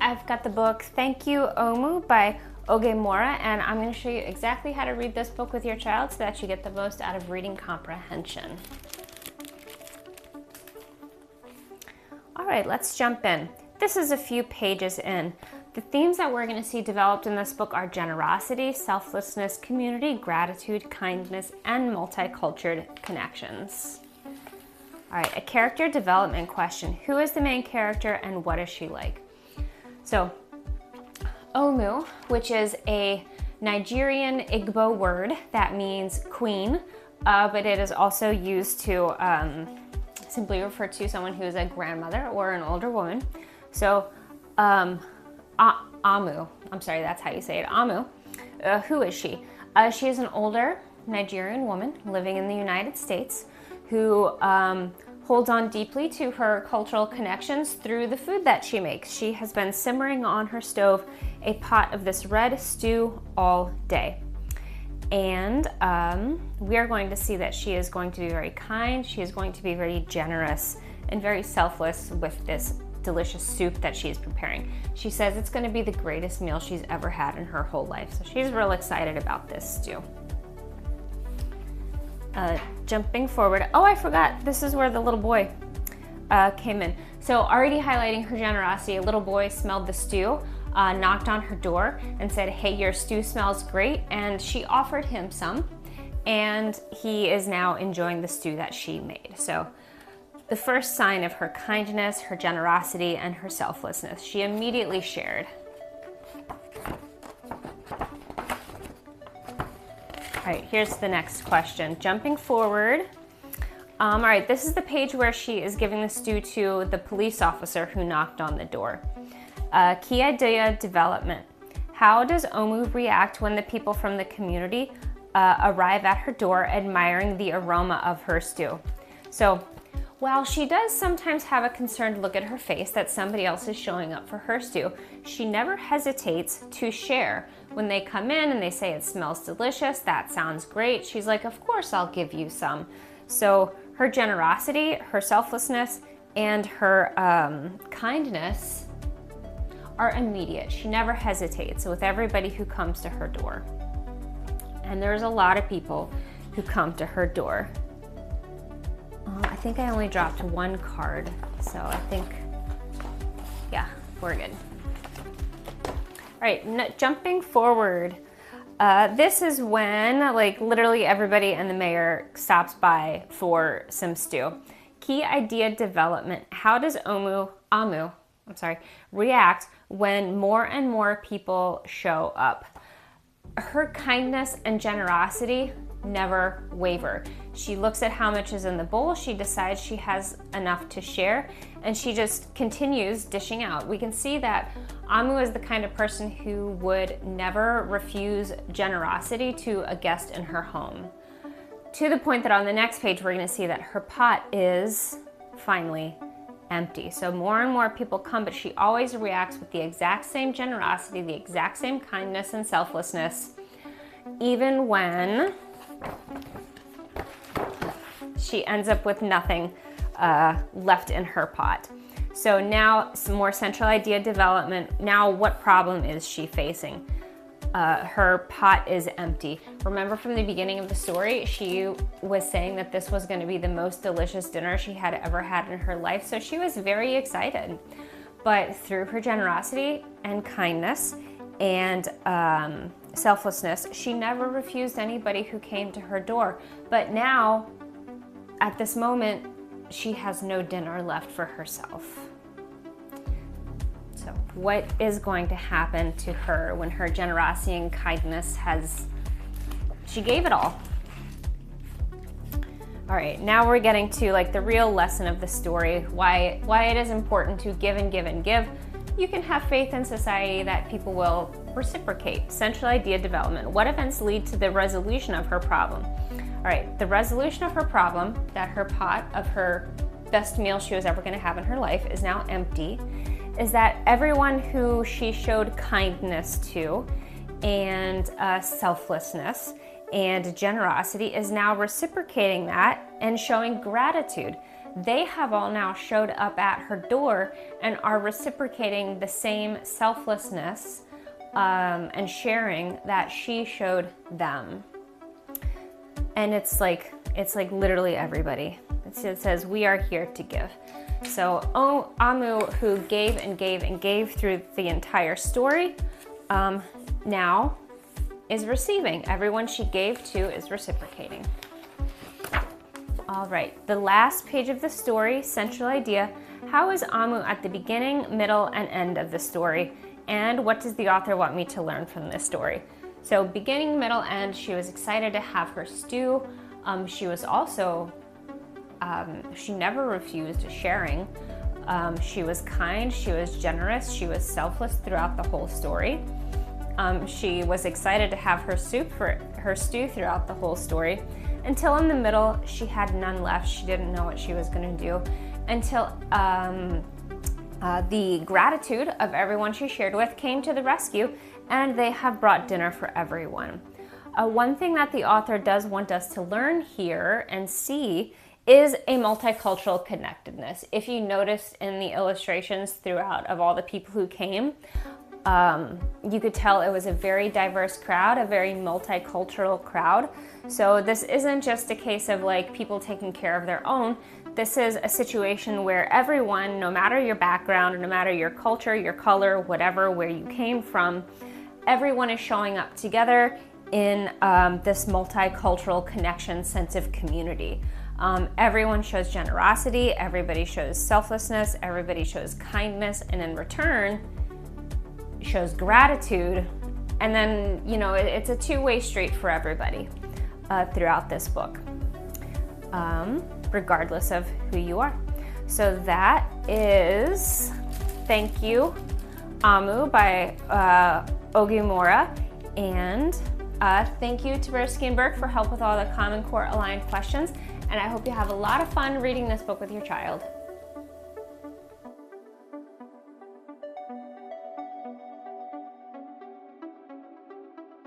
I've got the book Thank You Omu by Oge Mora, and I'm going to show you exactly how to read this book with your child so that you get the most out of reading comprehension. All right, let's jump in. This is a few pages in. The themes that we're going to see developed in this book are generosity, selflessness, community, gratitude, kindness, and multicultural connections. All right, a character development question. Who is the main character and what is she like? So, Omu, which is a Nigerian Igbo word that means queen, but it is also used to simply refer to someone who is a grandmother or an older woman. So, Amu, I'm sorry, that's how you say it, Amu. Who is she? She is an older Nigerian woman living in the United States who holds on deeply to her cultural connections through the food that she makes. She has been simmering on her stove a pot of this red stew all day. And we are going to see that she is going to be very kind, she is going to be very generous and very selfless with this delicious soup that she is preparing. She says it's going to be the greatest meal she's ever had in her whole life. So she's real excited about this stew. Jumping forward, oh, I forgot, this is where the little boy came in. So already highlighting her generosity, a little boy smelled the stew, knocked on her door and said, hey, your stew smells great. And she offered him some, and he is now enjoying the stew that she made. So the first sign of her kindness, her generosity, and her selflessness, she immediately shared. All right, here's the next question. Jumping forward. All right, this is the page where she is giving the stew to the police officer who knocked on the door. Key idea development. How does Omu react when the people from the community arrive at her door admiring the aroma of her stew? So, while she does sometimes have a concerned look at her face that somebody else is showing up for her stew, she never hesitates to share. When they come in and they say it smells delicious, that sounds great, she's like, of course I'll give you some. So her generosity, her selflessness, and her kindness are immediate. She never hesitates with everybody who comes to her door. And there's a lot of people who come to her door. I think I only dropped one card, so I think, yeah, we're good. All right, jumping forward. This is when, like, literally everybody and the mayor stops by for some stew. Key idea development. How does Amu, react when more and more people show up? Her kindness and generosity never waver. She looks at how much is in the bowl, she decides she has enough to share, and she just continues dishing out. We can see that Amu is the kind of person who would never refuse generosity to a guest in her home. To the point that on the next page, we're going to see that her pot is finally empty. So more and more people come, but she always reacts with the exact same generosity, the exact same kindness and selflessness, even when she ends up with nothing left in her pot. So now some more central idea development. Now what problem is she facing? Her pot is empty. Remember from the beginning of the story, she was saying that this was going to be the most delicious dinner she had ever had in her life. So she was very excited. But through her generosity and kindness and selflessness, she never refused anybody who came to her door. But now, at this moment, she has no dinner left for herself. So what is going to happen to her when her generosity and kindness she gave it all? All right, now we're getting to like the real lesson of the story, why it is important to give and give and give. You can have faith in society that people will reciprocate. Central idea development. What events lead to the resolution of her problem? All right, the resolution of her problem, that her pot of her best meal she was ever going to have in her life is now empty, is that everyone who she showed kindness to and selflessness and generosity is now reciprocating that and showing gratitude. they have all now showed up at her door and are reciprocating the same selflessness and sharing that she showed them. And it's like literally everybody. It says, we are here to give. So Omu, who gave and gave and gave through the entire story, now is receiving. Everyone she gave to is reciprocating. All right, the last page of the story, central idea. How is Omu at the beginning, middle, and end of the story? And what does the author want me to learn from this story? So beginning, middle, end, she was excited to have her stew. She was also, she never refused sharing. She was kind, she was generous, she was selfless throughout the whole story. She was excited to have her stew throughout the whole story. Until in the middle, she had none left. She didn't know what she was going to do until the gratitude of everyone she shared with came to the rescue, and they have brought dinner for everyone. One thing that the author does want us to learn here and see is a multicultural connectedness. If you noticed in the illustrations throughout of all the people who came, you could tell it was a very diverse crowd, a very multicultural crowd. So this isn't just a case of like people taking care of their own. This is a situation where everyone, no matter your background, no matter your culture, your color, whatever, where you came from, everyone is showing up together in this multicultural connection sense of community. Everyone shows generosity, everybody shows selflessness, everybody shows kindness, and in return, shows gratitude. And then, you know, it's a two-way street for everybody throughout this book, regardless of who you are. So that is Thank You, Omu by Oge Mora, and thank you to Tversky and Burke for help with all the Common Core aligned questions, and I hope you have a lot of fun reading this book with your child.